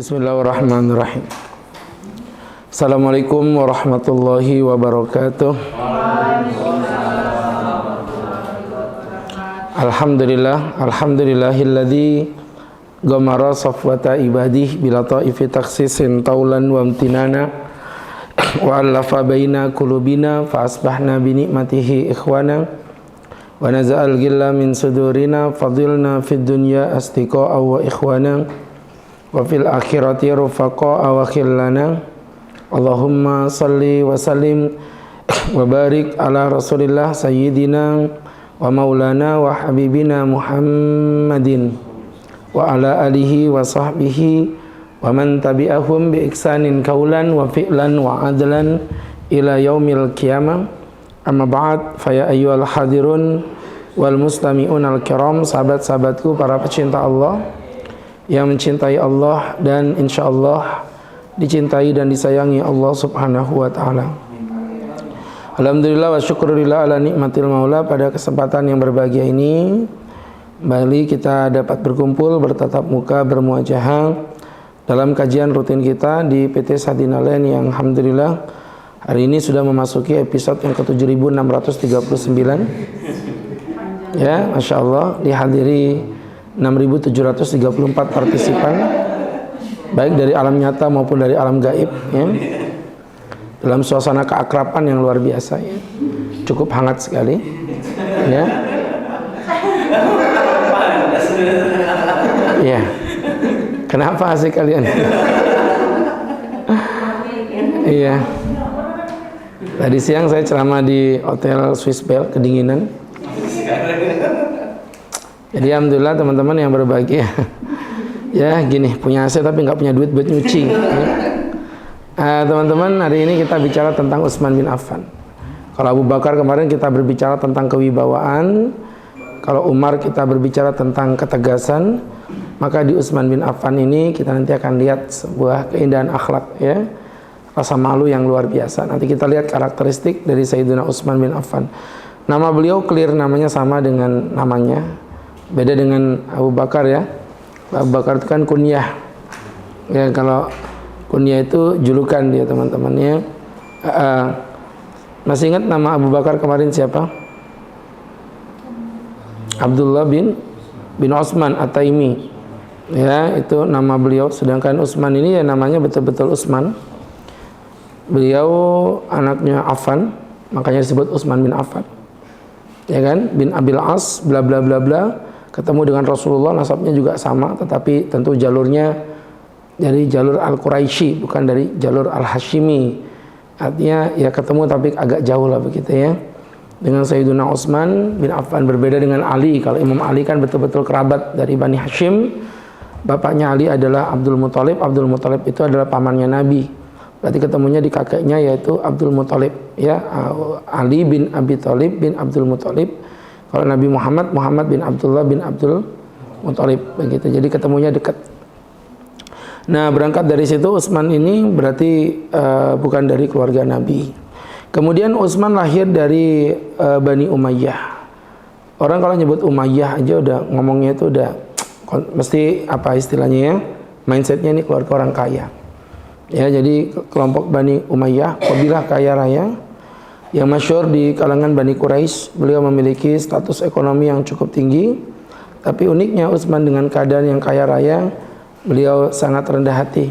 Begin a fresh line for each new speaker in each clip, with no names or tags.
Bismillahirrahmanirrahim. Assalamualaikum warahmatullahi wabarakatuh. Alhamdulillahilladzi ghamara safwata ibadih bila ta'ifi taksisin taulan wa amtinana wa allafa baina qulubina fa asbahna bi ni'matihi ikhwana wa naza'al ghilla min sudurina fadilna fid dunya asdiqa'a wa ikhwana wa fil akhirati rufaqa'a wa khillana. Allahumma salli wa sallim wa barik ala rasulillah sayyidina wa maulana wa habibina Muhammadin wa ala alihi wa sahbihi wa man tabi'ahum bi ihsanin kaulan wa fi'lan wa adlan ila yaumil qiyamah. Amma ba'd, fa ya ayyuhal hadirun wal mustami'un al kiram, sahabat-sahabatku para pecinta Allah yang mencintai Allah dan insyaallah dicintai dan disayangi Allah Subhanahu wa taala. Alhamdulillah wa syukurillah ala nikmatil maula. Pada kesempatan yang berbahagia ini kembali kita dapat berkumpul, bertatap muka, bermuajahah dalam kajian rutin kita di PT Sadina Land yang alhamdulillah hari ini sudah memasuki episode yang ke-7639. Ya, Masya Allah, dihadiri 6.734 partisipan baik dari alam nyata maupun dari alam gaib, ya, dalam suasana keakraban yang luar biasa, ya. Cukup hangat sekali, ya. Ya, kenapa asik kalian? Iya, tadi siang saya ceramah di Hotel Swiss Bell kedinginan. Jadi alhamdulillah teman-teman yang berbahagia. Ya gini, punya AC tapi nggak punya duit buat nyuci. Teman-teman, hari ini kita bicara tentang Utsman bin Affan. Kalau Abu Bakar kemarin kita berbicara tentang kewibawaan, kalau Umar kita berbicara tentang ketegasan, maka di Utsman bin Affan ini kita nanti akan lihat sebuah keindahan akhlak, ya, rasa malu yang luar biasa. Nanti kita lihat karakteristik dari Sayyidina Utsman bin Affan. Nama beliau clear, namanya sama dengan namanya, beda dengan Abu Bakar, ya. Abu Bakar itu kan kunyah, ya, kalau kunyah itu julukan dia, teman-temannya. Masih ingat nama Abu Bakar kemarin siapa? Abdullah bin Utsman At-Taimi, ya, itu nama beliau. Sedangkan Utsman ini ya namanya betul-betul Utsman. Beliau anaknya Affan, makanya disebut Utsman bin Affan, ya kan, bin Abil As bla bla bla bla. Ketemu dengan Rasulullah, nasabnya juga sama, tetapi tentu jalurnya dari jalur Al-Quraisy, bukan dari jalur Al-Hashimi. Artinya ya ketemu tapi agak jauh lah begitu, ya. Dengan Sayyidina Utsman bin Affan berbeda dengan Ali. Kalau Imam Ali kan betul-betul kerabat dari Bani Hashim. Bapaknya Ali adalah Abdul Muthalib. Abdul Muthalib itu adalah pamannya Nabi. Berarti ketemunya di kakeknya yaitu Abdul Muthalib, ya. Ali bin Abi Thalib bin Abdul Muthalib. Kalau Nabi Muhammad bin Abdullah bin Abdul Muthalib, begitu. Jadi ketemunya dekat. Nah, berangkat dari situ Utsman ini berarti bukan dari keluarga Nabi. Kemudian Utsman lahir dari Bani Umayyah. Orang kalau nyebut Umayyah aja udah ngomongnya itu udah mesti apa istilahnya, ya, mindsetnya ini keluarga orang kaya. Ya, jadi kelompok Bani Umayyah, kabilah kaya raya yang masyhur di kalangan Bani Quraisy. Beliau memiliki status ekonomi yang cukup tinggi, tapi uniknya Utsman dengan keadaan yang kaya raya, beliau sangat rendah hati.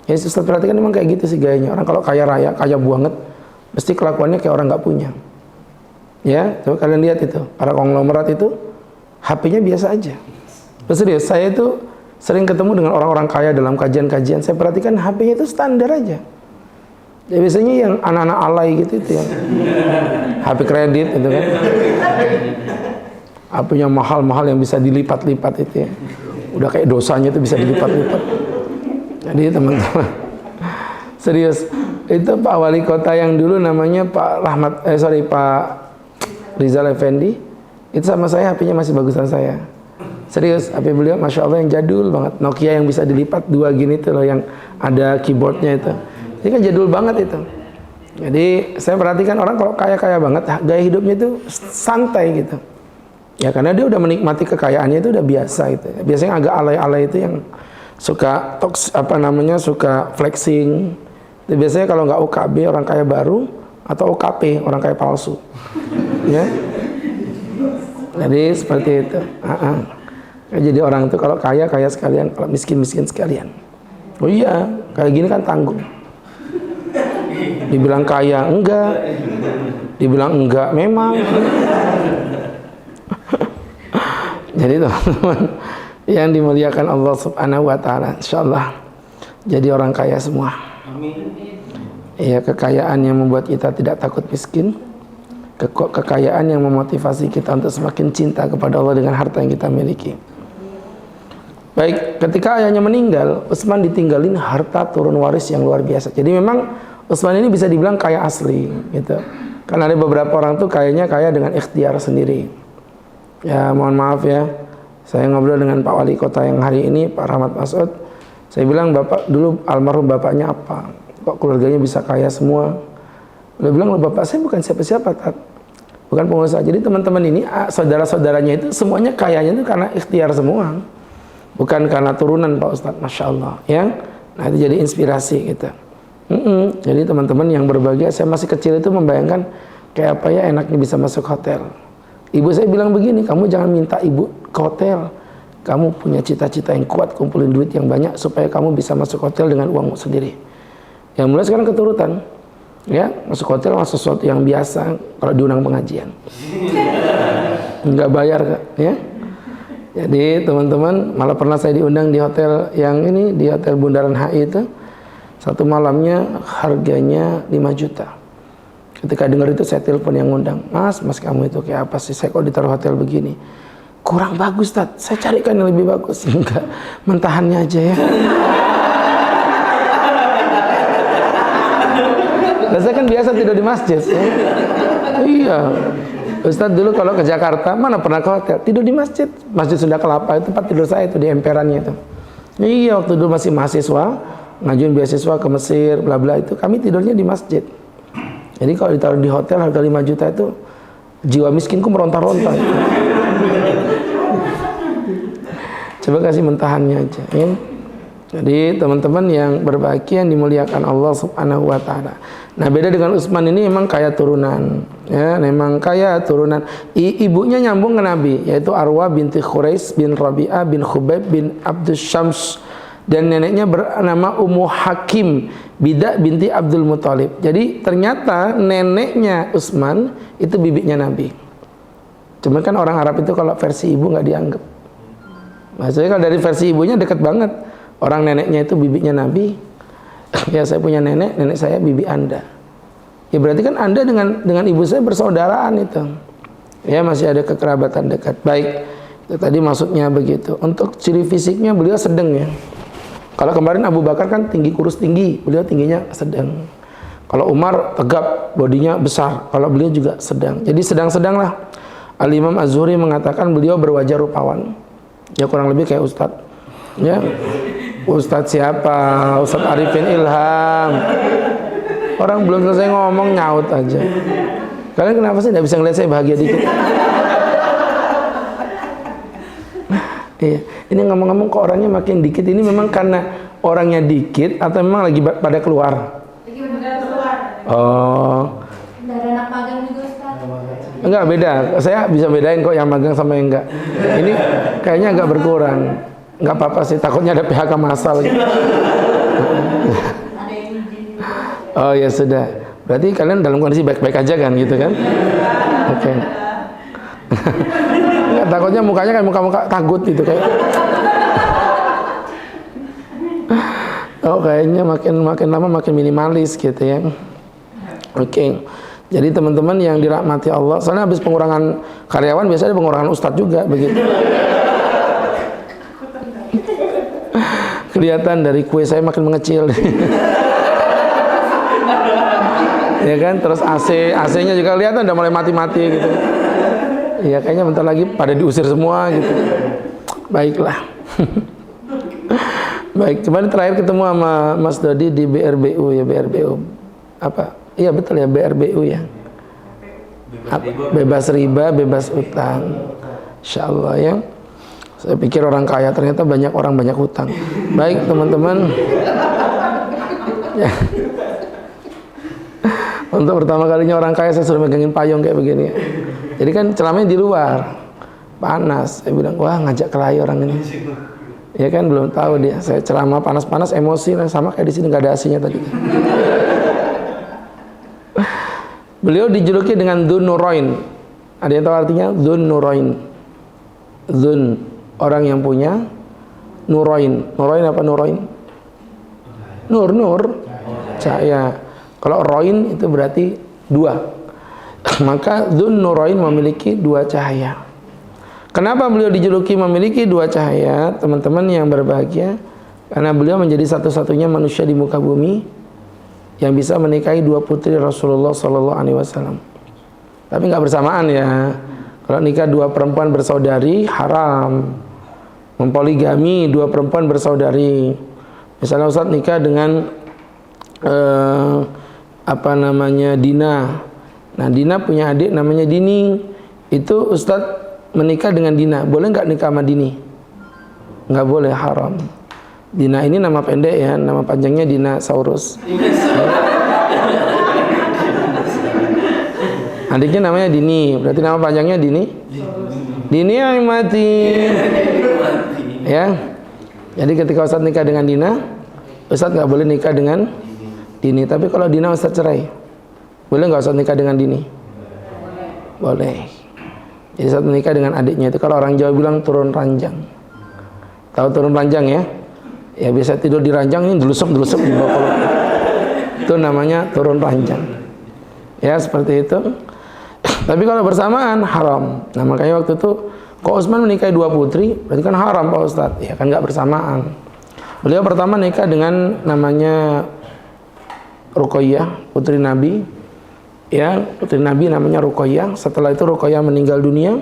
Ya, Ustaz perhatikan memang kayak gitu sih gayanya. Orang kalau kaya raya, kaya banget, mesti kelakuannya kayak orang nggak punya. Ya, coba kalian lihat itu, para konglomerat itu HP-nya biasa aja. Serius, saya itu sering ketemu dengan orang-orang kaya dalam kajian-kajian. Saya perhatikan HP-nya itu standar aja. Ya, biasanya yang anak-anak alay gitu itu yang HP kredit itu kan, HP-nya mahal-mahal yang bisa dilipat-lipat itu, ya, udah kayak dosanya itu bisa dilipat-lipat. Jadi teman-teman, serius, itu Pak Wali Kota yang dulu namanya Pak Rizal Effendi, itu sama saya HP-nya masih bagusan saya. Serius, HP beliau Masya Allah yang jadul banget, Nokia yang bisa dilipat dua gini tuh loh, yang ada keyboardnya itu. Ini kan jadul banget itu. Jadi saya perhatikan orang kalau kaya-kaya banget, gaya hidupnya itu santai gitu. Ya karena dia udah menikmati kekayaannya itu udah biasa gitu. Biasanya agak alay-alay itu yang suka suka flexing. Itu biasanya kalau nggak OKB orang kaya baru, atau OKP orang kaya palsu. Ya. Jadi seperti itu. Jadi orang itu kalau kaya sekalian, kalau miskin sekalian. Oh iya, kayak gini kan tanggung. Dibilang kaya enggak, dibilang enggak memang. Jadi teman-teman yang dimuliakan Allah Subhanahu wa taala, insyaallah jadi orang kaya semua. Amin. Ya, kekayaan yang membuat kita tidak takut miskin, kekayaan yang memotivasi kita untuk semakin cinta kepada Allah dengan harta yang kita miliki. Baik, ketika ayahnya meninggal, Utsman ditinggalin harta turun waris yang luar biasa. Jadi memang Utsman ini bisa dibilang kaya asli, gitu. Kan ada beberapa orang tuh kayaknya kaya dengan ikhtiar sendiri. Ya, mohon maaf ya, saya ngobrol dengan Pak Wali Kota yang hari ini, Pak Rahmat Masud. Saya bilang, Bapak dulu almarhum bapaknya apa? Kok keluarganya bisa kaya semua? Dia bilang, Bapak saya bukan siapa-siapa, bukan pengusaha. Jadi teman-teman ini, saudara-saudaranya itu semuanya kayanya itu karena ikhtiar semua, bukan karena turunan Pak Ustadz, Masya Allah. Ya, nah itu jadi inspirasi kita. Jadi teman-teman yang berbahagia, saya masih kecil itu membayangkan kayak apa ya enaknya bisa masuk hotel. Ibu saya bilang begini, kamu jangan minta ibu ke hotel. Kamu punya cita-cita yang kuat, kumpulin duit yang banyak supaya kamu bisa masuk hotel dengan uangmu sendiri. Yang mulai sekarang keturutan. Ya, masuk hotel masuk sesuatu yang biasa kalau diundang pengajian. Enggak bayar, Kak, ya. Jadi teman-teman, malah pernah saya diundang di hotel yang ini, di Hotel Bundaran HI itu. Satu malamnya harganya 5 juta. Ketika dengar itu saya telepon yang ngundang, Mas kamu itu kayak apa sih? Saya kok ditaruh hotel begini? Kurang bagus, Tat. Saya carikan yang lebih bagus. Enggak, mentahannya aja ya. Dan saya kan biasa tidur di masjid ya. Iya, Ustadz dulu kalau ke Jakarta mana pernah ke hotel, tidur di masjid. Masjid Sunda Kelapa itu tempat tidur saya itu di emperannya itu. Iya, waktu dulu masih mahasiswa, ngajuin beasiswa ke Mesir bla bla itu, kami tidurnya di masjid. Jadi kalau ditaruh di hotel harga 5 juta itu, jiwa miskinku meronta-ronta. Coba kasih mentahannya aja ya. Jadi teman-teman yang berbahagia, yang dimuliakan Allah Subhanahu wa taala. Nah, beda dengan Utsman ini memang kaya turunan, ya, memang kaya turunan. Ibunya nyambung ke Nabi, yaitu Arwa binti Khurais bin Rabi'ah bin Khubayb bin Abdus Syams, dan neneknya bernama Ummu Hakim Bidah binti Abdul Muthalib. Jadi ternyata neneknya Utsman itu bibiknya Nabi. Cuman kan orang Arab itu kalau versi ibu nggak dianggap. Maksudnya kalau dari versi ibunya dekat banget. Orang neneknya itu bibiknya Nabi. Ya, saya punya nenek saya bibi Anda. Ya berarti kan Anda dengan ibu saya bersaudaraan itu. Ya, masih ada kekerabatan dekat. Baik, itu tadi maksudnya begitu. Untuk ciri fisiknya beliau sedang ya. Kalau kemarin Abu Bakar kan tinggi kurus tinggi, beliau tingginya sedang. Kalau Umar tegap, bodinya besar. Kalau beliau juga sedang. Jadi sedang-sedang lah. Al-Imam Az-Zuhri mengatakan beliau berwajah rupawan. Ya kurang lebih kayak Ustadz. Ya. Ustadz siapa? Ustadz Arifin Ilham. Orang belum selesai ngomong nyaut aja. Kalian kenapa sih tidak bisa ngeliat saya bahagia dikit? Iya. Ini ngomong-ngomong kok orangnya makin dikit, ini memang karena orangnya dikit atau memang lagi pada keluar? Lagi pada keluar. Oh. Dari anak magang juga, Ustaz. Enggak, beda. Saya bisa bedain kok yang magang sama yang enggak. Ini kayaknya agak berkurang. Enggak apa-apa sih, takutnya ada PHK massal gitu. Oh ya sudah. Berarti kalian dalam kondisi baik-baik aja kan gitu kan? Oke. Enggak, takutnya mukanya kayak muka-muka takut gitu kayak. Oh, kayaknya makin lama makin minimalis gitu ya. Oke. Jadi teman-teman yang dirahmati Allah, soalnya habis pengurangan karyawan biasanya ada pengurangan ustadz juga begitu. Kelihatan dari kue saya makin mengecil. Ya kan, terus AC-nya juga kelihatan udah mulai mati-mati gitu. Ya kayaknya bentar lagi pada diusir semua gitu. Baiklah. Baik, kemarin terakhir ketemu sama Mas Dodi di BRBU ya, BRBU. Apa? Iya betul ya, BRBU ya. Bebas riba, bebas utang. Insyaallah ya. Saya pikir orang kaya, ternyata banyak orang banyak hutang. Baik teman-teman. Ya. Untuk pertama kalinya orang kaya saya suruh megangin payung kayak begini. Jadi kan ceramahnya di luar, panas. Saya bilang, wah ngajak kelahi orang ini. Ya kan belum tahu dia. Saya ceramah panas-panas, emosi, sama kayak di sini nggak ada asinya tadi. Beliau dijuluki dengan Dzun Nurain. Ada yang tahu artinya? Dzun Nurain. Dzun, orang yang punya Nurain. Nurain apa Nurain? Nur, cahaya. Kalau Roin itu berarti dua. Maka Dzun Nurain memiliki dua cahaya. Kenapa beliau dijuluki memiliki dua cahaya, teman-teman yang berbahagia? Karena beliau menjadi satu-satunya manusia di muka bumi yang bisa menikahi dua putri Rasulullah Sallallahu Alaihi Wasallam. Tapi nggak bersamaan ya. Kalau nikah dua perempuan bersaudari haram. Mempoligami dua perempuan bersaudari. Misalnya Ustaz nikah dengan Dina. Nah Dina punya adik namanya Dini. Itu Ustaz menikah dengan Dina. Boleh nggak nikah sama Dini? Nggak boleh, haram. Dina ini nama pendek ya, nama panjangnya Dinosaurus. Adiknya namanya Dini, berarti nama panjangnya Dini. Dini yang mati. Ya. Jadi ketika Ustaz nikah dengan Dina, Ustaz nggak boleh nikah dengan Dini. Tapi kalau Dina Ustaz cerai, boleh nggak Ustaz nikah dengan Dini? Boleh. Jadi Ustaz menikah dengan adiknya itu kalau orang Jawa bilang turun ranjang. Tahu turun ranjang ya? Ya biasa tidur di ranjang, ini delusup di bawah kolong. Itu namanya turun ranjang. Ya seperti itu. Tapi kalau bersamaan haram. Nah makanya waktu itu kok Utsman menikahi dua putri, berarti kan haram Pak Ustadz. Ya kan nggak bersamaan. Beliau pertama nikah dengan namanya Ruqayyah, putri Nabi. Ya, putri Nabi namanya Ruqayyah. Setelah itu Ruqayyah meninggal dunia.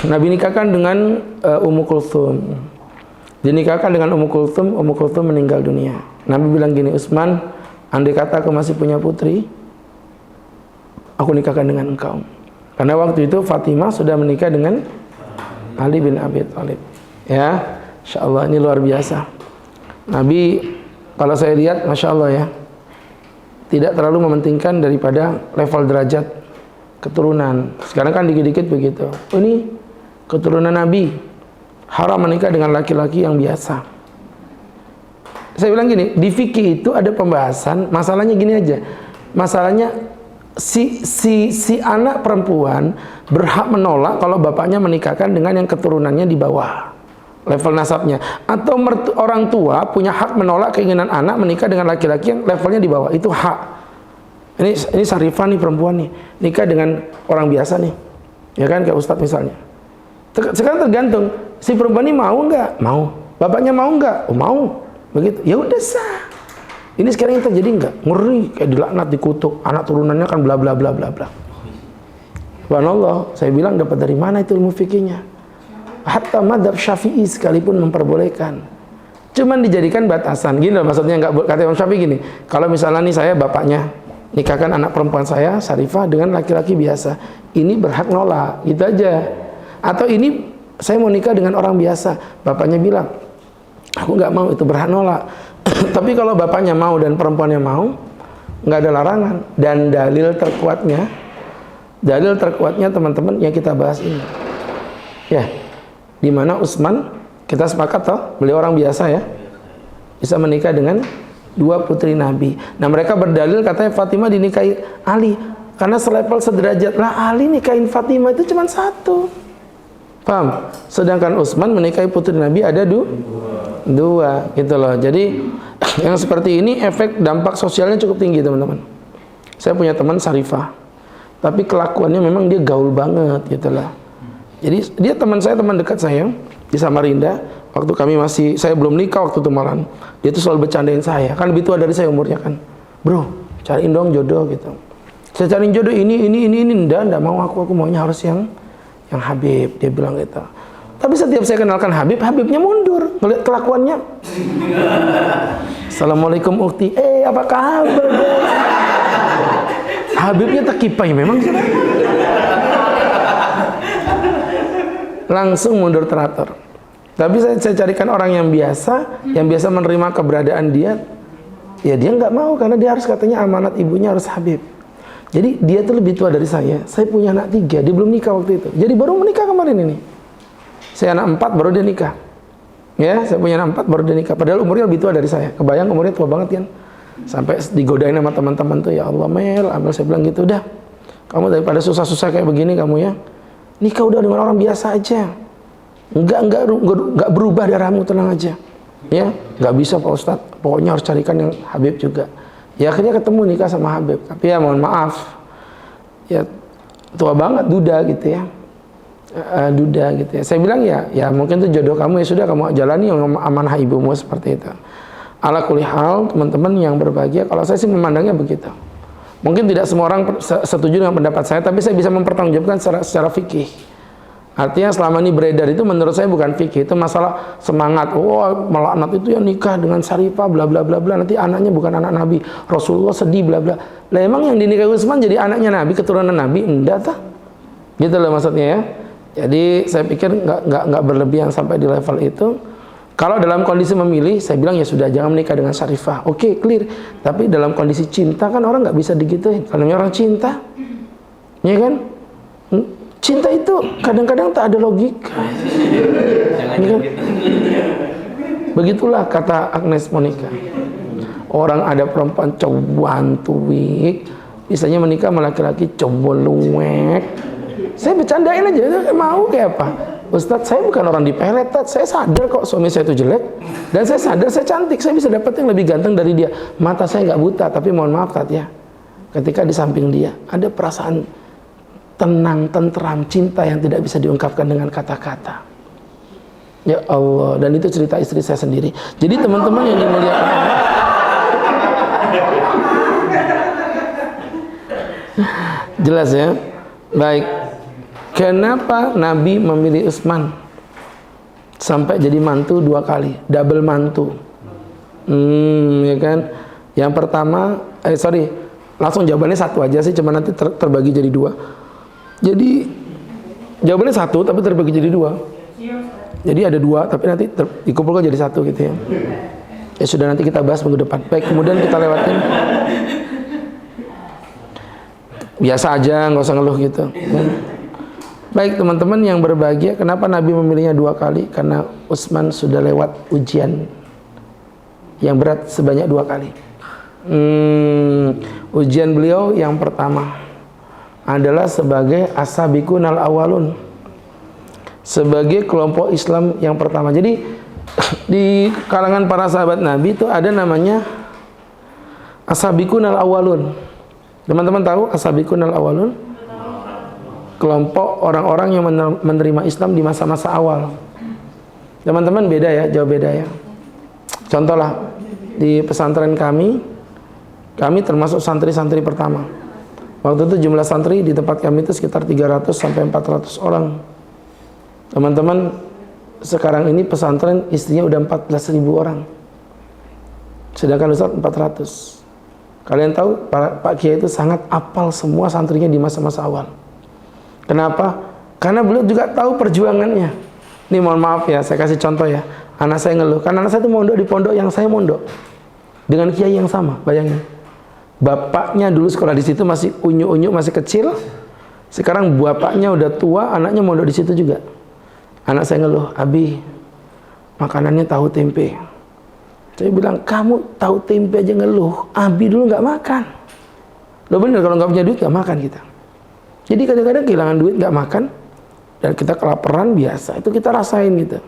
Nabi nikahkan dengan Ummu Kulthum. Dinikahkan dengan Ummu Kulthum meninggal dunia. Nabi bilang gini, Utsman, andai kata aku masih punya putri, aku nikahkan dengan engkau. Karena waktu itu Fatimah sudah menikah dengan Ali bin Abi Thalib. Ya, Insya Allah ini luar biasa. Nabi kalau saya lihat, Masya Allah ya, tidak terlalu mementingkan daripada level derajat keturunan. Sekarang kan dikit-dikit begitu. Oh, ini keturunan Nabi. Haram menikah dengan laki-laki yang biasa. Saya bilang gini, di fikih itu ada pembahasan, masalahnya gini aja. Masalahnya si anak perempuan berhak menolak kalau bapaknya menikahkan dengan yang keturunannya di bawah level nasabnya, atau orang tua punya hak menolak keinginan anak menikah dengan laki-laki yang levelnya di bawah. Itu hak. Ini Sarifah nih, perempuan nih, nikah dengan orang biasa nih, ya kan, kayak Ustadz misalnya. Sekarang tergantung si perempuan ini mau nggak, mau, bapaknya mau nggak, oh mau, begitu, ya udah sah. Ini sekarang yang terjadi nggak, ngeri, kayak dilaknat, dikutuk, anak turunannya kan bla bla bla bla bla. Subhanallah, saya bilang dapat dari mana itu ilmu fikihnya? Hatta madzhab Syafi'i sekalipun memperbolehkan, cuman dijadikan batasan. Gini loh maksudnya, nggak, kata Imam Syafi'i gini, kalau misalnya nih saya bapaknya nikahkan anak perempuan saya Sarifah dengan laki-laki biasa, ini berhak nolak, gitu aja. Atau ini saya mau nikah dengan orang biasa, bapaknya bilang aku nggak mau, itu berhak nolak. Tapi kalau bapaknya mau dan perempuannya mau, nggak ada larangan. Dan dalil terkuatnya teman-teman yang kita bahas ini, ya, di mana Utsman, kita sepakat toh, beliau orang biasa ya, bisa menikah dengan dua putri Nabi. Nah mereka berdalil katanya Fatimah dinikahi Ali karena selevel sederajat. Lah Ali nikahin Fatimah itu cuma satu, paham? Sedangkan Utsman menikahi putri Nabi ada dua, gitu loh. Jadi yang seperti ini efek dampak sosialnya cukup tinggi teman-teman. Saya punya teman Sarifah, tapi kelakuannya memang dia gaul banget, gitu loh. Jadi dia teman saya, teman dekat saya di Samarinda. Waktu kami masih, saya belum nikah waktu itu malam, dia tuh selalu bercandain saya, kan lebih tua dari saya umurnya kan, bro, cariin dong jodoh gitu. Saya cariin jodoh ini, enggak mau aku maunya harus yang Habib, dia bilang gitu. Tapi setiap saya kenalkan Habibnya mundur, ngeliat kelakuannya. Assalamualaikum ukti, apa kabar guys? Habibnya takipai memang sudah. Langsung mundur teratur. Tapi saya carikan orang yang biasa menerima keberadaan dia. Ya dia nggak mau karena dia harus katanya amanat ibunya harus Habib. Jadi dia tuh lebih tua dari saya. Saya punya anak 3, dia belum nikah waktu itu. Jadi baru menikah kemarin ini. Saya anak 4 baru dia nikah. Ya, saya punya anak 4 baru dia nikah. Padahal umurnya lebih tua dari saya. Kebayang umurnya tua banget kan. Sampai digodain sama teman-teman tuh, ya Allah Mel, saya bilang gitu, udah. Kamu daripada susah-susah kayak begini kamu ya. Nikah udah dengan orang biasa aja. Enggak berubah darahmu, tenang aja. Ya, enggak bisa Pak Ustadz. Pokoknya harus carikan yang Habib juga. Ya akhirnya ketemu nikah sama Habib. Tapi ya mohon maaf. Ya tua banget, duda gitu ya. Duda gitu ya. Saya bilang ya mungkin itu jodoh kamu, ya sudah kamu jalani yang amanah ibumu seperti itu. Ala kulli hal, teman-teman yang berbahagia, kalau saya sih memandangnya begitu. Mungkin tidak semua orang setuju dengan pendapat saya, tapi saya bisa mempertanggungjawabkan secara fikih. Artinya selama ini beredar itu menurut saya bukan fikih, itu masalah semangat. Melaknat itu yang nikah dengan Syarifah bla bla bla bla, nanti anaknya bukan anak Nabi, Rasulullah sedih bla bla. Lah emang yang dinikahi Utsman jadi anaknya Nabi, keturunan Nabi? Enggak tah. Gitu loh maksudnya ya. Jadi saya pikir nggak berlebihan sampai di level itu. Kalau dalam kondisi memilih, saya bilang ya sudah, jangan menikah dengan Syarifah. Oke, clear. Tapi dalam kondisi cinta kan orang nggak bisa digituin. Kalau orang cinta, ya kan? Cinta itu kadang-kadang tak ada logika. Ya kan? Begitulah kata Agnes Monica. Orang ada perempuan cowan tuwik, bisanya menikah sama laki-laki cobolowek. Saya bercandain aja, mau kayak apa? Ustadz, saya bukan orang dipelet, saya sadar kok suami saya itu jelek, dan saya sadar saya cantik, saya bisa dapat yang lebih ganteng dari dia. Mata saya nggak buta, tapi mohon maaf Tat ya, ketika di samping dia ada perasaan tenang, tentram, cinta yang tidak bisa diungkapkan dengan kata-kata. Ya Allah, dan itu cerita istri saya sendiri. Jadi teman-teman yang dimuliakan Allah, jelas ya. Baik, kenapa Nabi memilih Utsman sampai jadi mantu 2 kali, double mantu? Ya kan? Yang pertama, langsung jawabannya 1 aja sih, cuma nanti terbagi jadi 2. Jadi jawabannya 1 tapi terbagi jadi 2. Jadi ada 2 tapi nanti dikumpulkan jadi 1 gitu ya. Ya sudah, nanti kita bahas minggu depan. Baik, kemudian kita lewatin. Biasa aja, nggak usah ngeluh gitu. Baik teman-teman yang berbahagia, kenapa Nabi memilihnya 2 kali? Karena Utsman sudah lewat ujian yang berat sebanyak 2 kali. Ujian beliau yang pertama adalah sebagai as-sabiqun al-awwalun, sebagai kelompok Islam yang pertama. Jadi di kalangan para sahabat Nabi itu ada namanya as-sabiqun al-awwalun. Teman-teman tahu as-sabiqun al-awwalun? Kelompok orang-orang yang menerima Islam di masa-masa awal. Teman-teman beda ya, jauh beda ya. Contohlah di pesantren kami termasuk santri-santri pertama. Waktu itu jumlah santri di tempat kami itu sekitar 300 sampai 400 orang. Teman-teman, sekarang ini pesantren isinya udah 14.000 orang. Sedangkan Ustaz 400. Kalian tahu Pak Kiai itu sangat apal semua santrinya di masa-masa awal. Kenapa? Karena beliau juga tahu perjuangannya. Ini mohon maaf ya, saya kasih contoh ya. Anak saya ngeluh, karena anak saya itu mondok di pondok yang saya mondok. Dengan kiai yang sama, bayangin. Bapaknya dulu sekolah di situ masih unyu-unyu, masih kecil. Sekarang bapaknya udah tua, anaknya mondok di situ juga. Anak saya ngeluh, Abi, makanannya tahu tempe. Saya bilang, kamu tahu tempe aja ngeluh, Abi dulu nggak makan. Loh bener, kalau nggak punya duit nggak makan kita. Jadi kadang-kadang kehilangan duit nggak makan, dan kita kelaparan biasa, itu kita rasain gitu.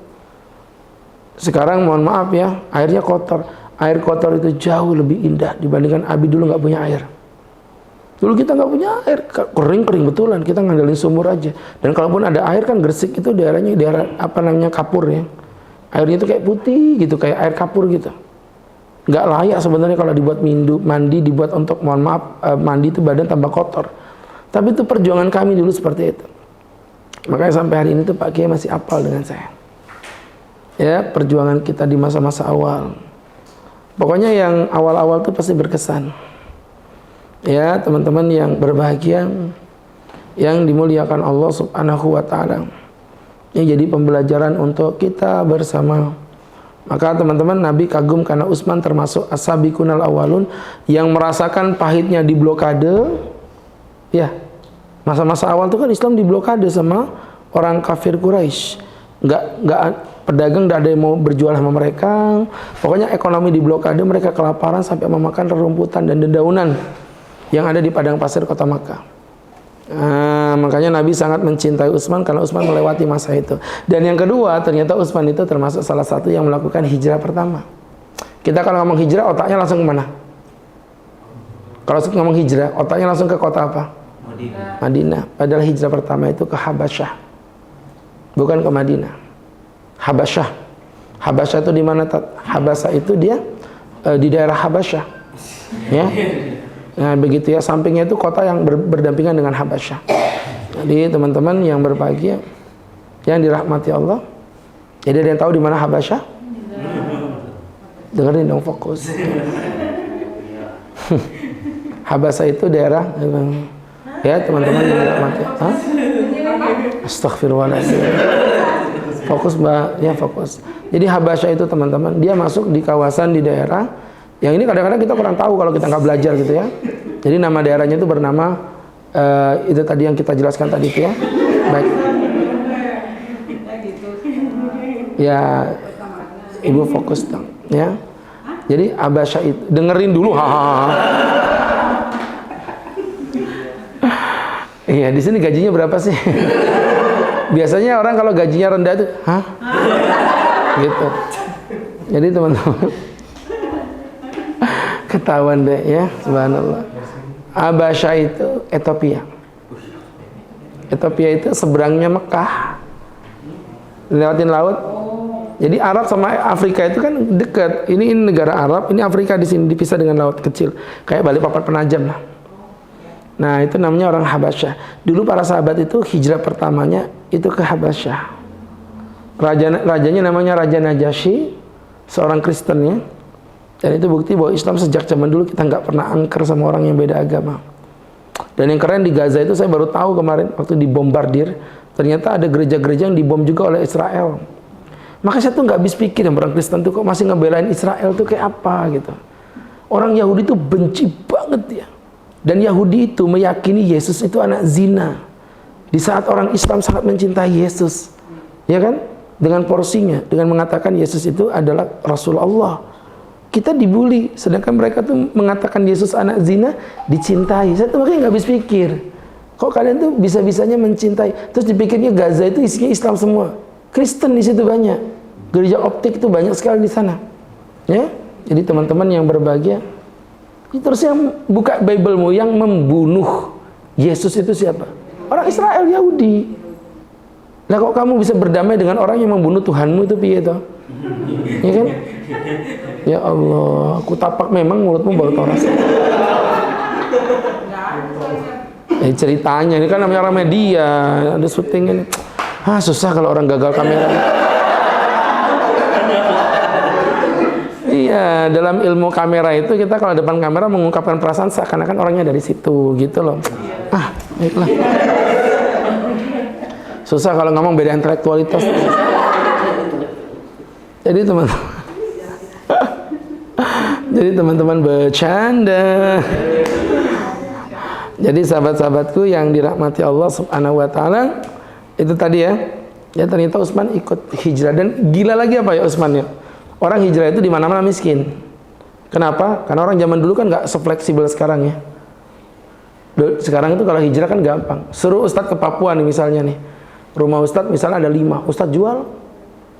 Sekarang mohon maaf ya, airnya kotor. Air kotor itu jauh lebih indah dibandingkan Abi dulu nggak punya air. Dulu kita nggak punya air, kering betulan, kita ngandelin sumur aja. Dan kalaupun ada air kan Gresik itu daerah apa namanya kapur ya. Airnya itu kayak putih gitu, kayak air kapur gitu. Nggak layak sebenarnya kalau dibuat mandi, dibuat untuk mohon maaf mandi itu badan tambah kotor. Tapi itu perjuangan kami dulu seperti itu. Makanya sampai hari ini tuh Pak Kiai masih apal dengan saya. Ya, perjuangan kita di masa-masa awal. Pokoknya yang awal-awal itu pasti berkesan. Ya, teman-teman yang berbahagia, yang dimuliakan Allah Subhanahu wa taala. Ini jadi pembelajaran untuk kita bersama. Maka teman-teman, Nabi kagum karena Utsman termasuk as-sabiqunal awwalun yang merasakan pahitnya di blokade. Ya, masa-masa awal itu kan Islam diblokade sama orang kafir Quraisy. Nggak pedagang nggak ada yang mau berjual sama mereka. Pokoknya ekonomi diblokade, mereka kelaparan sampai memakan rerumputan dan dedaunan yang ada di padang pasir kota Makkah. Makanya Nabi sangat mencintai Utsman karena Utsman melewati masa itu. Dan yang kedua, ternyata Utsman itu termasuk salah satu yang melakukan hijrah pertama. Kita kalau ngomong hijrah, otaknya langsung kemana? Kalau ngomong hijrah, otaknya langsung ke kota apa? Madinah. Padahal hijrah pertama itu ke Habasyah, bukan ke Madinah. Habasyah. Habasyah itu di mana? Habasyah itu dia di daerah Habasyah. Ya. Nah begitu ya, sampingnya itu kota yang berdampingan dengan Habasyah. Jadi teman-teman yang berbahagia, yang dirahmati Allah, jadi ada yang tahu di mana Habasyah? Dengerin dong, fokus. Habasyah itu daerah, ya teman-teman yang dirahmati. Astagfirullahaladzim. Fokus mbak, ya fokus. Jadi Habasyah itu teman-teman, dia masuk di kawasan di daerah yang ini kadang-kadang kita kurang tahu kalau kita nggak belajar gitu ya. Jadi nama daerahnya itu bernama itu tadi yang kita jelaskan tadi itu ya. Baik. Ya, ibu fokus dong, ya. Jadi Habasyah itu dengerin dulu, Iya, di sini gajinya berapa sih? Biasanya orang kalau gajinya rendah itu, gitu. Jadi teman-teman, ketahuan deh ya, subhanallah. Habasyah itu Ethiopia. Ethiopia itu seberangnya Mekah, lewatin laut. Jadi Arab sama Afrika itu kan dekat. Ini negara Arab, ini Afrika di sini dipisah dengan laut kecil, kayak Balikpapan Penajam lah. Nah itu namanya orang Habasyah. Dulu para sahabat itu hijrah pertamanya itu ke Habasyah. Rajanya namanya Raja Najasyi, seorang Kristen ya. Dan itu bukti bahwa Islam sejak zaman dulu kita nggak pernah angker sama orang yang beda agama. Dan yang keren di Gaza itu saya baru tahu kemarin waktu dibombardir, ternyata ada gereja-gereja yang dibom juga oleh Israel. Maka saya tuh nggak habis pikir yang orang Kristen tuh kok masih ngebelain Israel tuh kayak apa gitu. Orang Yahudi itu benci banget ya. Dan Yahudi itu meyakini Yesus itu anak zina. Di saat orang Islam sangat mencintai Yesus, ya kan? Dengan porsinya, dengan mengatakan Yesus itu adalah Rasulullah. Kita dibully, sedangkan mereka tuh mengatakan Yesus anak zina, dicintai. Saya tuh makanya nggak habis pikir, kok kalian tuh bisa-bisanya mencintai. Terus dipikirnya Gaza itu isinya Islam semua, Kristen di situ banyak, gereja optik itu banyak sekali di sana. Ya, jadi teman-teman yang berbahagia, terus yang buka Bible-mu yang membunuh Yesus itu siapa? Orang Israel, Yahudi. Lah kok kamu bisa berdamai dengan orang yang membunuh Tuhanmu itu piye toh? Ya kan? Ya Allah, aku tapak memang mulutmu baru tahu rasa. Ceritanya ini kan namanya orang media, ada syuting ini. Susah kalau orang gagal kamera. Iya, dalam ilmu kamera itu kita kalau depan kamera mengungkapkan perasaan seakan-akan orangnya dari situ, gitu loh. Baiklah. Susah kalau ngomong beda intelektualitas. Jadi teman-teman bercanda. Jadi sahabat-sahabatku yang dirahmati Allah Subhanahu wa taala, itu tadi ya. Ya ternyata Utsman ikut hijrah, dan gila lagi apa ya Utsman ya? Orang hijrah itu di mana-mana miskin. Kenapa? Karena orang zaman dulu kan nggak sefleksibel sekarang ya. Sekarang itu kalau hijrah kan gampang. Suruh Ustadz ke Papua nih misalnya nih. Rumah Ustadz misalnya ada 5, Ustadz jual.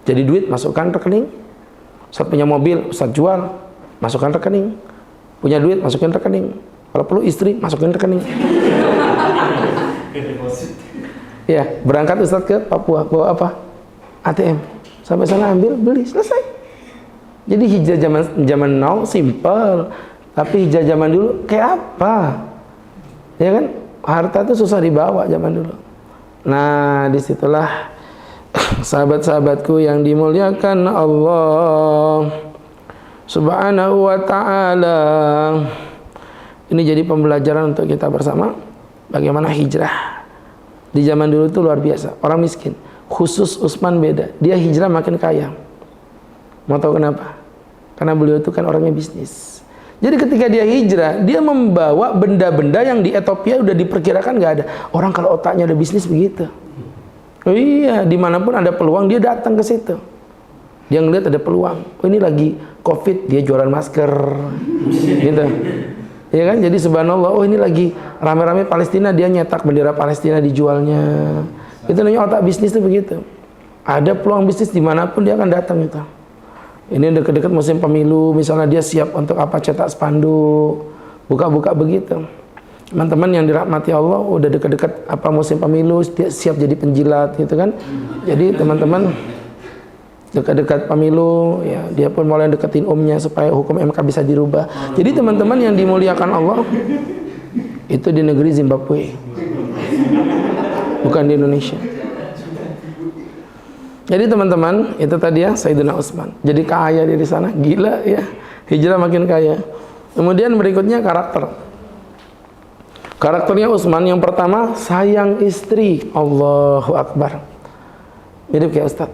Jadi duit masukkan rekening. Ustadz punya mobil, Ustadz jual, masukkan rekening. Punya duit, masukin rekening. Kalau perlu istri, masukin rekening. Ya, berangkat Ustadz ke Papua, bawa apa? ATM. Sampai sana ambil, beli, selesai. Jadi hijrah zaman now simple, tapi hijrah zaman dulu kayak apa? Ya kan? Harta itu susah dibawa zaman dulu. Nah, disitulah sahabat-sahabatku yang dimuliakan Allah Subhanahu wa ta'ala. Ini jadi pembelajaran untuk kita bersama bagaimana hijrah. Di zaman dulu itu luar biasa. Orang miskin. Khusus Utsman beda, dia hijrah makin kaya. Mau tahu kenapa? Karena beliau itu kan orangnya bisnis. Jadi ketika dia hijrah, dia membawa benda-benda yang di Ethiopia udah diperkirakan nggak ada. Orang kalau otaknya ada bisnis begitu. Oh iya, dimanapun ada peluang dia datang ke situ. Dia ngelihat ada peluang. Oh ini lagi COVID, dia jualan masker, gitu. Ya kan? Jadi subhanallah, oh ini lagi rame-rame Palestina, dia nyetak bendera Palestina dijualnya. Itu namanya otak bisnis itu begitu. Ada peluang bisnis dimanapun dia akan datang itu. Ini dekat-dekat musim pemilu, misalnya dia siap untuk apa, cetak spanduk, buka-buka begitu. Teman-teman yang dirahmati Allah, udah dekat-dekat apa musim pemilu, dia siap jadi penjilat gitu kan. Jadi teman-teman dekat-dekat pemilu, ya dia pun mulai deketin umnya supaya hukum MK bisa dirubah. Jadi teman-teman yang dimuliakan Allah, itu di negeri Zimbabwe, bukan di Indonesia. Jadi teman-teman, itu tadi ya Sayyidina Utsman. Jadi kaya dia di sana, gila ya. Hijrah makin kaya. Kemudian berikutnya karakter. Karakternya Utsman yang pertama sayang istri. Allahu Akbar. Mirip kayak Ustaz.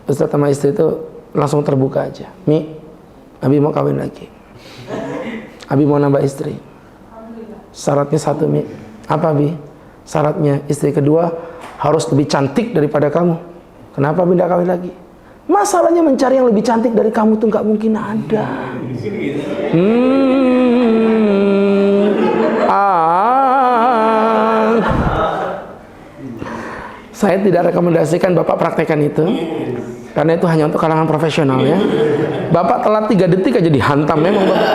Ustaz sama istri itu langsung terbuka aja. Mi, Abi mau kawin lagi. Abi mau nambah istri. Syaratnya satu, Mi. Apa, Bi? Syaratnya istri kedua harus lebih cantik daripada kamu. Kenapa Abi tidak kawin lagi? Masalahnya mencari yang lebih cantik dari kamu tuh nggak mungkin ada. Saya tidak rekomendasikan Bapak praktekkan itu, karena itu hanya untuk kalangan profesional ya. Bapak telat 3 detik aja dihantam memang Bapak.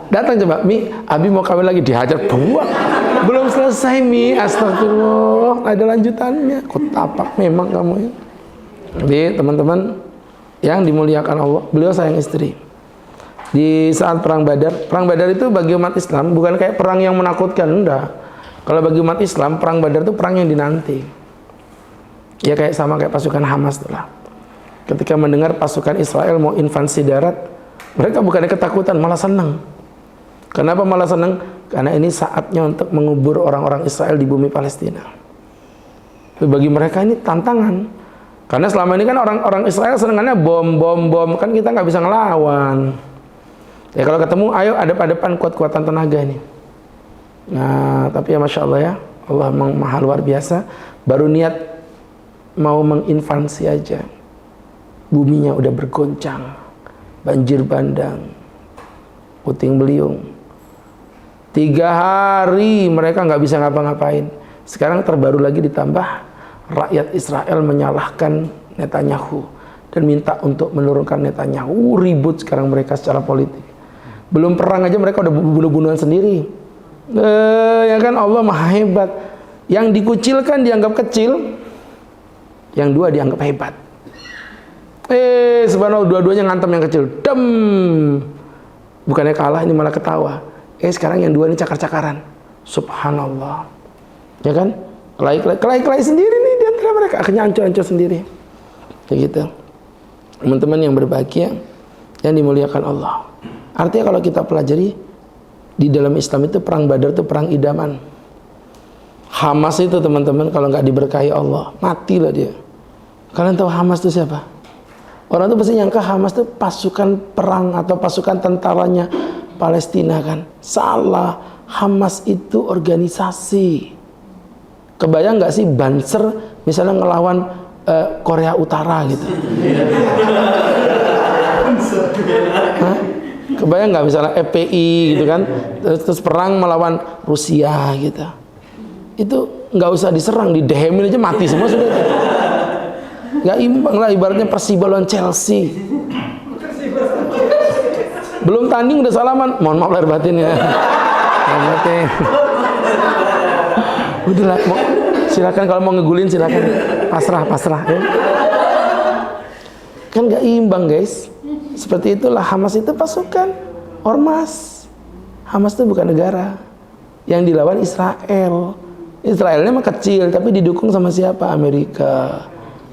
Datang coba, Mi, Abi mau kawin lagi, dihajar, buang. Belum selesai, Mi, astagfirullah, ada lanjutannya. Kutapak memang kamu ya. Jadi teman-teman yang dimuliakan Allah, beliau sayang istri. Di saat perang Badar itu bagi umat Islam bukan kayak perang yang menakutkan, enggak. Kalau bagi umat Islam, perang Badar itu perang yang dinanti. Ya kayak sama kayak pasukan Hamas itulah. Ketika mendengar pasukan Israel mau invasi darat, mereka bukannya ketakutan, malah senang. Kenapa malah senang? Karena ini saatnya untuk mengubur orang-orang Israel di bumi Palestina. Bagi mereka ini tantangan. Karena selama ini kan orang-orang Israel senangannya bom, kan kita nggak bisa ngelawan. Ya kalau ketemu, ayo hadap-hadapan kuat-kuatan tenaga ini. Nah, tapi ya Masya Allah ya, Allah maha luar biasa. Baru niat mau menginvasi aja, buminya udah bergoncang, banjir bandang, puting beliung. 3 hari mereka nggak bisa ngapa-ngapain. Sekarang terbaru lagi ditambah rakyat Israel menyalahkan Netanyahu dan minta untuk menurunkan Netanyahu. Ribut sekarang mereka secara politik. Belum perang aja mereka udah bunuh-bunuhan sendiri. Ya kan, Allah maha hebat. Yang dikucilkan dianggap kecil, yang dua dianggap hebat. Subhanallah, dua-duanya ngantem yang kecil. Dem. Bukannya kalah, ini malah ketawa. Sekarang yang dua ini cakar-cakaran. Subhanallah. Ya kan? Kelai sendiri nih di antara mereka. Akhirnya ancur-ancur sendiri. Kayak gitu. Teman-teman yang berbahagia, yang dimuliakan Allah. Artinya kalau kita pelajari, di dalam Islam itu perang Badar itu perang idaman. Hamas itu teman-teman kalau nggak diberkahi Allah, matilah dia. Kalian tahu Hamas itu siapa? Orang itu pasti nyangka Hamas itu pasukan perang atau pasukan tentaranya Palestina kan. Salah, Hamas itu organisasi. Kebayang nggak sih Banser misalnya ngelawan Korea Utara gitu? Hah? Kebayang nggak misalnya FPI gitu kan, terus perang melawan Rusia gitu? Itu nggak usah diserang, didehemin aja mati semua sudah. Nggak imbang lah, ibaratnya Persiba lawan Chelsea. Belum tanding udah salaman, mohon maaf lahir batin ya. Udahlah, silakan kalau mau ngegulin silakan, pasrah ya. Kan nggak imbang guys. Seperti itulah Hamas itu pasukan ormas. Hamas itu bukan negara. Yang dilawan Israel. Israelnya mah kecil tapi didukung sama siapa? Amerika,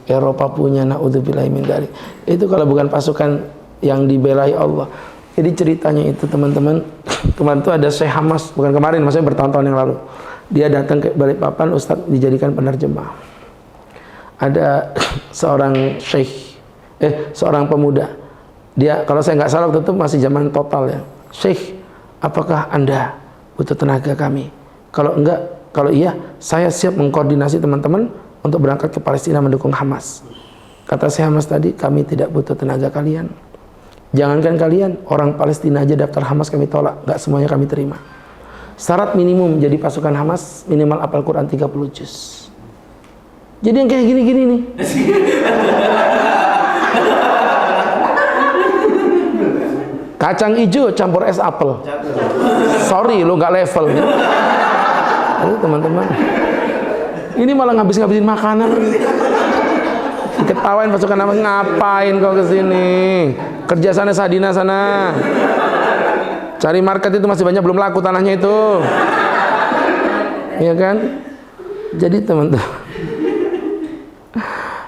Eropa punya, naudzubillahi min dzalik. Itu kalau bukan pasukan yang dibelai Allah. Jadi ceritanya itu teman-teman, kemarin itu ada Syekh Hamas, bukan kemarin, maksudnya bertahun-tahun yang lalu. Dia datang ke Balikpapan, Ustadz dijadikan penerjemah. Ada seorang seorang pemuda. Dia, kalau saya nggak salah waktu itu masih zaman total ya. Syekh, apakah Anda butuh tenaga kami? Kalau enggak, kalau iya, saya siap mengkoordinasi teman-teman untuk berangkat ke Palestina mendukung Hamas. Kata Syekh Hamas tadi, kami tidak butuh tenaga kalian. Jangankan kalian, orang Palestina aja daftar Hamas kami tolak, nggak semuanya kami terima. Syarat minimum jadi pasukan Hamas, minimal hafal Quran 30 juz. Jadi yang kayak gini-gini nih. Kacang hijau campur es apel. Sorry, lo nggak level. Aduh teman-teman. Ini malah ngabis-ngabisin makanan. Ketawain pasukan Hamas, ngapain kau kesini? Kerja sana Sadina sana. Cari market itu masih banyak belum laku tanahnya itu. Iya kan? Jadi teman-teman.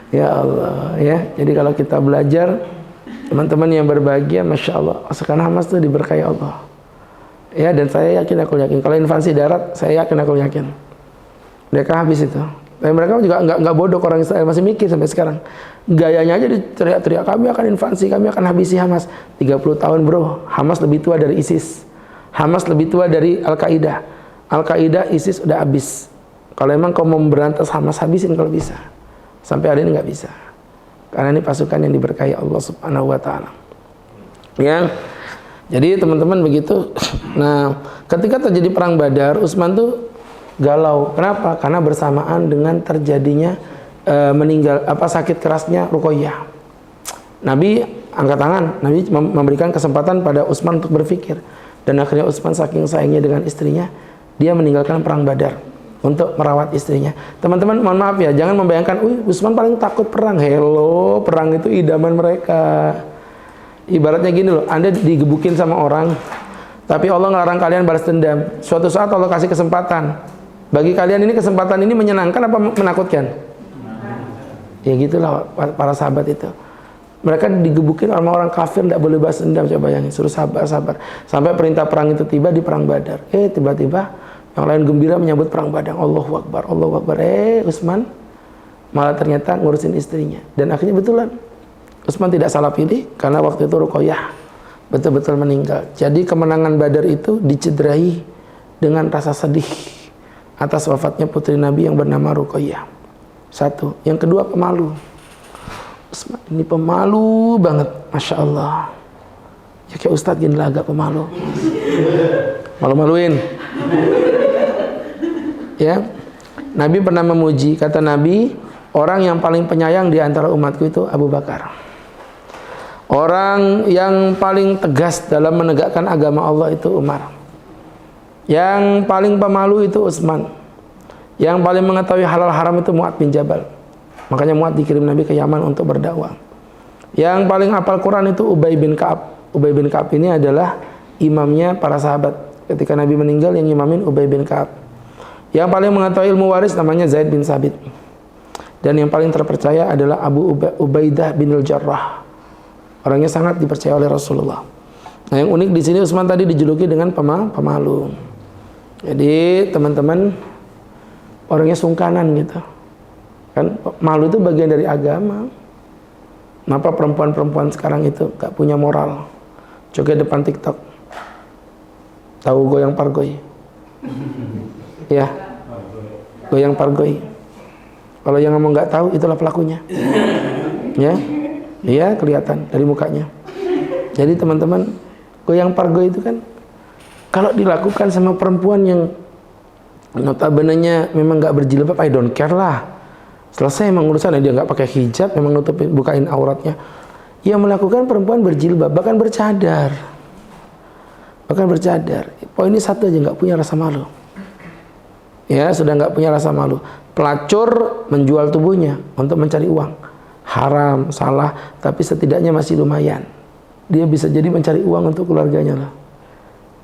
Ya Allah ya. Jadi kalau kita belajar, teman-teman yang berbahagia, masya Allah, pasukan Hamas itu diberkahi Allah. Ya, dan saya yakin, aku yakin. Kalau invasi darat, saya yakin, aku yakin. Mereka habis itu. Dan mereka juga nggak bodoh, orang Israel masih mikir sampai sekarang. Gayanya aja teriak-teriak, kami akan invasi, kami akan habisi Hamas. 30 tahun bro, Hamas lebih tua dari ISIS. Hamas lebih tua dari Al-Qaeda. Al-Qaeda, ISIS udah habis. Kalau emang kau mau memberantas Hamas, habisin kalau bisa. Sampai hari ini nggak bisa. Karena ini pasukan yang diberkahi Allah Subhanahu wa Ta'ala. Ya, jadi teman-teman begitu. Nah, ketika terjadi perang Badar, Utsman tuh galau. Kenapa? Karena bersamaan dengan terjadinya sakit kerasnya Ruqayyah. Nabi angkat tangan, Nabi memberikan kesempatan pada Utsman untuk berpikir. Dan akhirnya Utsman saking sayangnya dengan istrinya, dia meninggalkan perang Badar untuk merawat istrinya. Teman-teman mohon maaf ya, jangan membayangkan, Utsman paling takut perang. Hello, perang itu idaman mereka. Ibaratnya gini loh, Anda digebukin sama orang, tapi Allah ngelarang kalian balas dendam. Suatu saat Allah kasih kesempatan. Bagi kalian ini kesempatan ini menyenangkan apa menakutkan? Ya gitulah para sahabat itu. Mereka digebukin sama orang kafir, tidak boleh balas dendam. Coba bayangin, suruh sabar. Sampai perintah perang itu tiba di perang Badar. Tiba-tiba yang lain gembira menyambut perang Badar. Allahu Akbar, Allahu Akbar. Utsman malah ternyata ngurusin istrinya. Dan akhirnya betulan, Utsman tidak salah pilih karena waktu itu Ruqayyah betul-betul meninggal. Jadi kemenangan Badar itu dicederai dengan rasa sedih atas wafatnya putri Nabi yang bernama Ruqayyah. Satu. Yang kedua, pemalu. Utsman ini pemalu banget, masya Allah. Ya kayak Ustadz gini lah, agak pemalu. Malu-maluin. Ya. Nabi pernah memuji, kata Nabi, orang yang paling penyayang di antara umatku itu Abu Bakar. Orang yang paling tegas dalam menegakkan agama Allah itu Umar. Yang paling pemalu itu Utsman. Yang paling mengetahui halal haram itu Mu'adz bin Jabal. Makanya Mu'adz dikirim Nabi ke Yaman untuk berdakwah. Yang paling hafal Quran itu Ubay bin Ka'ab. Ubay bin Ka'ab ini adalah imamnya para sahabat. Ketika Nabi meninggal, yang imamin Ubay bin Ka'ab. Yang paling mengetahui ilmu waris namanya Zaid bin Sabit. Dan yang paling terpercaya adalah Abu Ubaidah bin Al-Jarrah. Orangnya sangat dipercaya oleh Rasulullah. Nah, yang unik di sini Utsman tadi dijuluki dengan pemalu. Jadi teman-teman, orangnya sungkanan gitu. Kan malu itu bagian dari agama. Kenapa perempuan-perempuan sekarang itu gak punya moral? Joget depan TikTok. Tahu goyang pargoy? Ya, goyang pargoy. Kalau yang ngomong gak tahu, itulah pelakunya. Ya, iya kelihatan dari mukanya. Jadi teman-teman, goyang pargoy itu kan kalau dilakukan sama perempuan yang notabene-nya memang nggak berjilbab, I don't care lah. Selesai emang urusannya, dia nggak pakai hijab, memang nutupin, bukain auratnya. Yang melakukan perempuan berjilbab, bahkan bercadar. Poinnya satu aja, nggak punya rasa malu. Ya, sudah nggak punya rasa malu. Pelacur menjual tubuhnya untuk mencari uang. Haram, salah, tapi setidaknya masih lumayan. Dia bisa jadi mencari uang untuk keluarganya lah.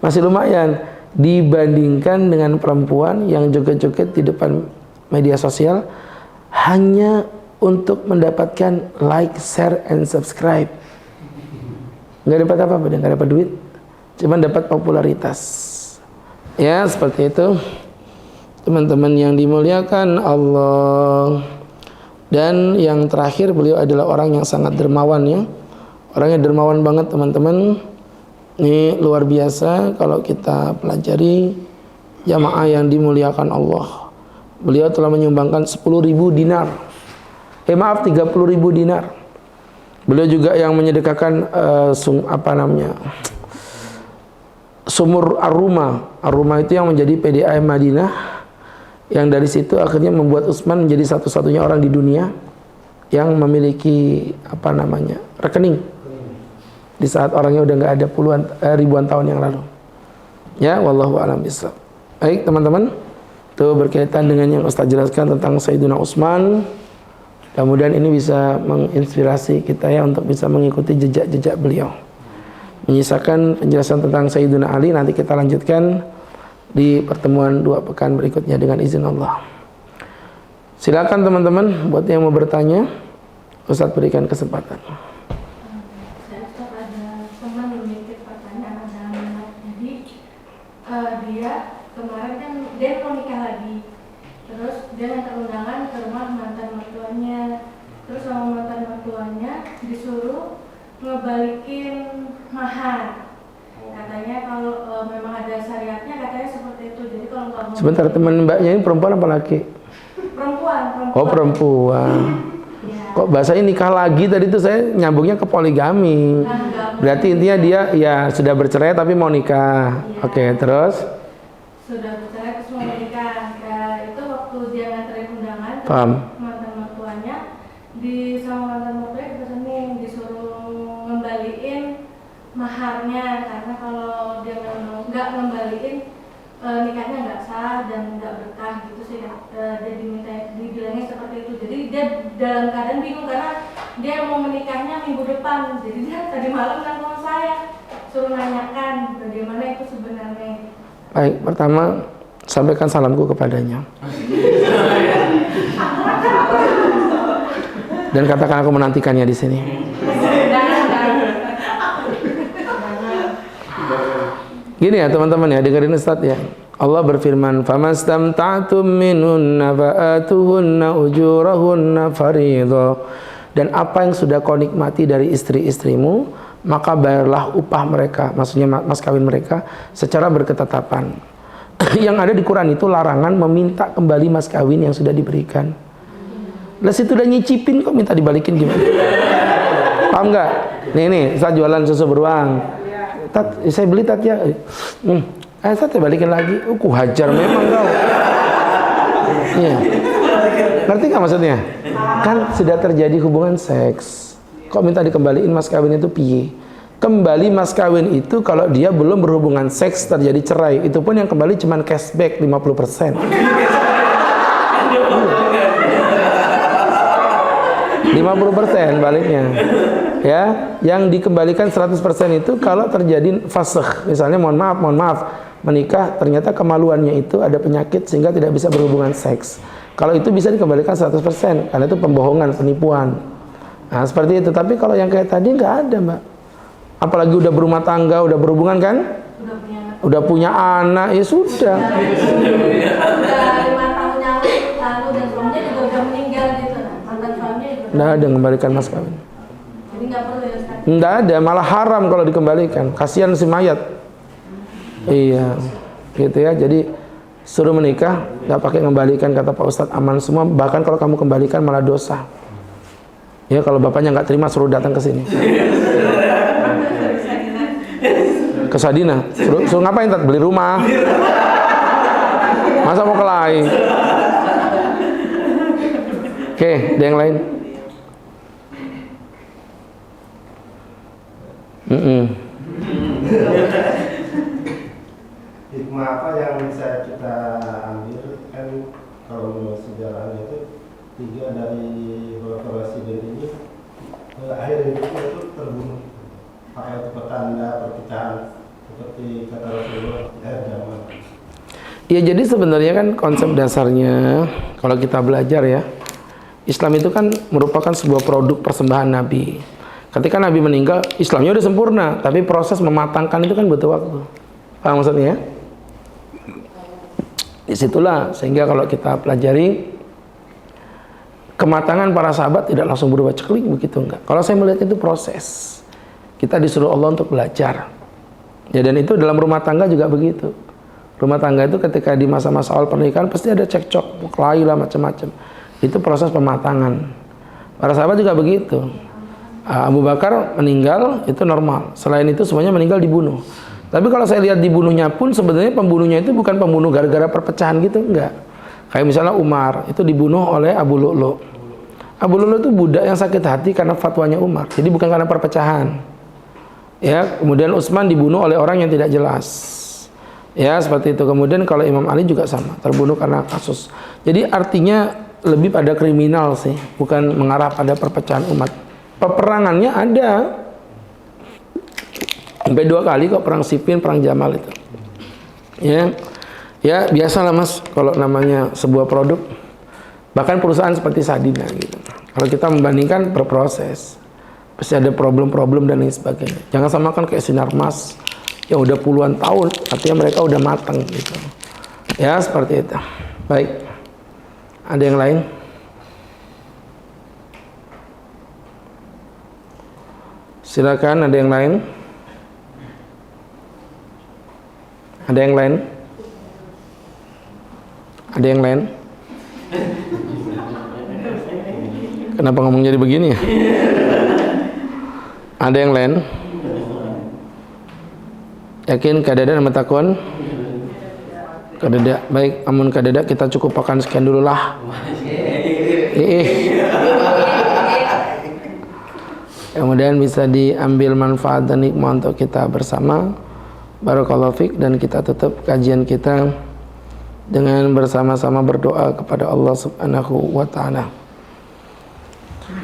Masih lumayan dibandingkan dengan perempuan yang joget-joget di depan media sosial hanya untuk mendapatkan like, share, and subscribe. Nggak dapat apa-apa, dia nggak dapat duit, cuma dapat popularitas. Ya, seperti itu. teman-teman yang dimuliakan Allah. Dan yang terakhir, beliau adalah orang yang sangat dermawan ya. Orangnya dermawan banget teman-teman. Ini luar biasa kalau kita pelajari jamaah yang dimuliakan Allah. Beliau telah menyumbangkan 10.000 dinar. 30.000 dinar. Beliau juga yang menyedekahkan sumur Ar-Rumah. Ar-Rumah itu yang menjadi PDAM Madinah. Yang dari situ akhirnya membuat Utsman menjadi satu-satunya orang di dunia yang memiliki rekening di saat orangnya udah nggak ada ribuan tahun yang lalu. Ya, wallahu a'lam bishawab. Baik teman-teman, itu berkaitan dengan yang Ustaz jelaskan tentang Sayyidina Utsman. Kemudian ini bisa menginspirasi kita ya untuk bisa mengikuti jejak-jejak beliau. Menyisakan penjelasan tentang Sayyidina Ali nanti kita lanjutkan di pertemuan 2 pekan berikutnya dengan izin Allah. Silakan teman-teman buat yang mau bertanya, Ustaz berikan kesempatan.
Saya ada teman memiliki pertanyaan ada jadi dia kemarin kan dia mau nikah lagi, terus dia ngantar undangan ke rumah mantan mertuanya, terus sama mantan mertuanya disuruh ngebalikin mahar. Katanya kalau memang ada syariatnya katanya seperti itu. Jadi kalau nggak mau.
Sebentar, teman mbaknya ini perempuan apa laki?
Perempuan.
Oh perempuan. Ya. Kok bahasanya nikah lagi tadi tuh saya nyambungnya ke poligami. Berarti intinya dia ya sudah bercerai tapi mau nikah. Ya. Oke, terus?
Sudah bercerai terus mau nikah. Itu waktu dia nganterin undangan.
Paham.
Mantan mertuanya sama mantan mertuanya dipesenin disuruh ngembaliin maharnya, karena kalau dia nggak ngembaliin nikahnya nggak sah dan nggak berkah gitu sih ya. Dia dibilangnya seperti itu. Jadi dia dalam keadaan bingung karena dia mau menikahnya minggu depan. Jadi dia tadi malam nelfon saya suruh nanyakan bagaimana itu sebenarnya.
Baik, pertama sampaikan salamku kepadanya. Dan katakan aku menantikannya di sini. Gini ya teman-teman ya, dengerin Ustaz ya. Allah berfirman, "Famastamta'tum minhunna fa'atuhunna ujurahunna fariidha." Dan apa yang sudah kau nikmati dari istri-istrimu, maka bayarlah upah mereka, maksudnya mas kawin mereka secara berketetapan. Yang ada di Quran itu larangan meminta kembali mas kawin yang sudah diberikan. Lah situ udah nyicipin kok minta dibalikin gimana? Paham nggak? Nih, saya jualan susu beruang. Tat, saya beli tat ya. Tat balikin lagi. Ku hajar memang kau. Iya. Ngerti nggak maksudnya? Kan sudah terjadi hubungan seks. Kok minta dikembaliin mas kawin itu piye? Kembali mas kawin itu kalau dia belum berhubungan seks terjadi cerai. Itu pun yang kembali cuma cashback 50%. 50% baliknya. Ya, yang dikembalikan 100% itu kalau terjadi fasakh. Misalnya mohon maaf, menikah ternyata kemaluannya itu ada penyakit sehingga tidak bisa berhubungan seks. Kalau itu bisa dikembalikan 100% karena itu pembohongan, penipuan. Nah, seperti itu. Tapi kalau yang kayak tadi nggak ada, Mbak. Apalagi udah berumah tangga, udah berhubungan kan? Udah punya anak, ya sudah.
Udah 5 tahun yang lalu dan suaminya juga udah meninggal gitu. Mantan suaminya juga.
Nggak ada mengembalikan mas kawin.
Jadi nggak perlu ya Ustaz?
Nggak ada, malah haram kalau dikembalikan. Kasihan si mayat. Iya, gitu ya. Jadi suruh menikah, nggak pakai mengembalikan, kata Pak Ustadz, aman semua. Bahkan kalau kamu kembalikan malah dosa. Ya kalau bapaknya nggak terima suruh datang ke sini. Ke Sadina. Suruh ngapain Tat? Beli rumah. Masa mau kelai? Oke, ada yang lain?
Hikmah apa yang bisa kita ambil kan kalau menurut sejarahnya itu 3 dari beberapa presiden ini akhir hidupnya itu terbunuh. Apakah itu petanda perpecahan seperti kata Rasulullah di akhir zaman?
Ya jadi sebenarnya kan konsep dasarnya kalau kita belajar ya, Islam itu kan merupakan sebuah produk persembahan Nabi. Ketika Nabi meninggal, Islamnya udah sempurna, tapi proses mematangkan itu kan butuh waktu. Paham maksudnya ya? Disitulah sehingga kalau kita pelajari kematangan para sahabat tidak langsung berubah ceklik begitu, enggak. Kalau saya melihat itu proses. Kita disuruh Allah untuk belajar. Ya, dan itu dalam rumah tangga juga begitu. Rumah tangga itu ketika di masa-masa awal pernikahan pasti ada cekcok, kelahi lah macam-macam. Itu proses pematangan. Para sahabat juga begitu. Abu Bakar meninggal itu normal. Selain itu semuanya meninggal dibunuh. Tapi kalau saya lihat dibunuhnya pun sebenarnya pembunuhnya itu bukan pembunuh gara-gara perpecahan gitu, enggak. Kayak misalnya Umar itu dibunuh oleh Abu Lu'lu'. Abu Lu'lu' itu budak yang sakit hati karena fatwanya Umar. Jadi bukan karena perpecahan. Ya, kemudian Utsman dibunuh oleh orang yang tidak jelas. Ya, seperti itu. Kemudian kalau Imam Ali juga sama, terbunuh karena kasus. Jadi artinya lebih pada kriminal sih, bukan mengarah pada perpecahan umat. Peperangannya ada. Sampai 2 kali kok, perang Siffin, perang Jamal itu. Ya. Ya, biasalah Mas kalau namanya sebuah produk. Bahkan perusahaan seperti Sadina gitu. Kalau kita membandingkan berproses. Pasti ada problem-problem dan lain sebagainya. Jangan samakan kayak Sinarmas yang udah puluhan tahun, artinya mereka udah matang gitu. Ya, seperti itu. Baik. Ada yang lain? Silakan, ada yang lain? Ada yang lain? Ada yang lain? Kenapa ngomong jadi begini ya? Ada yang lain? Yakin kadada nama takun? Kadada. Baik, amun kadada kita cukupkan sekian dulu lah. Kemudian bisa diambil manfaat dan hikmah untuk kita bersama. Barakallahu fiik, dan kita tutup kajian kita dengan bersama-sama berdoa kepada Allah Subhanahu wa taala.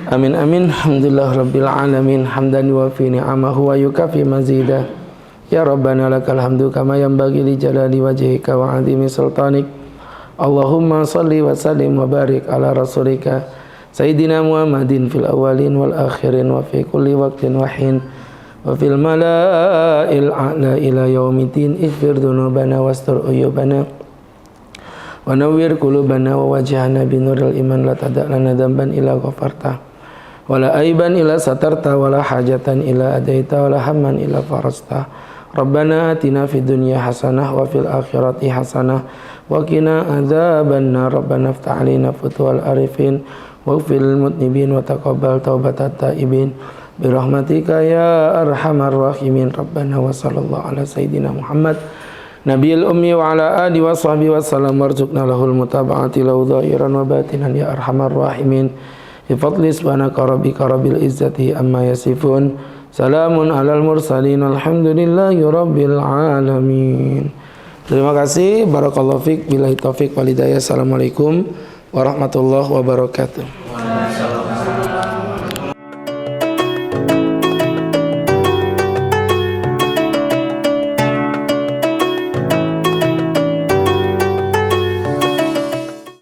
Amin amin. Alhamdulillah rabbil alamin, hamdan yuwafi ni'amahu wa yukafi mazidah. Ya Rabbana lakal hamdu kama yanbaghi li jalali wajhika wa 'azimi sultanik. Allahumma salli wa sallim wa barik ala rasulika Sayyidina Muhammadin fil awalin wal akhirin wa fi kulli waqtin wa hin wa fil mala'il a'la ila yaumiddin. Ighfir dhunubana wastur uyubana wa nawwir qulubana wa wajhana binuril iman la tada' lana dhanban illa ghafarta wala aiban illa satarta wala hajatan illa adaita wala hamman illa farasta. Rabbana atina fid dunya hasanah wa fil akhirati hasanah wa qina adzabannar. Rabbana iftah 'alaina futuhal arifin waghfir lil mudnibin wa taqabbal taubatat taibin bi rahmatika ya arhamar rahimin. Rabbana wa sallallahu ala sayyidina Muhammad nabiyil ummi wa ala alihi wa sahbihi wa sallam warzuqna lahul mutaba'ati lahu dhahiran wa batinan ya arhamar rahimin. Bi fadli subhanaka rabbika rabbil izzati amma yasifun. Salamun alal mursalin alhamdulillahi rabbil alamin. Terima kasih. Barakallahu fiik. Billahi taufik wal hidayah. Assalamualaikum warahmatullahi wabarakatuh.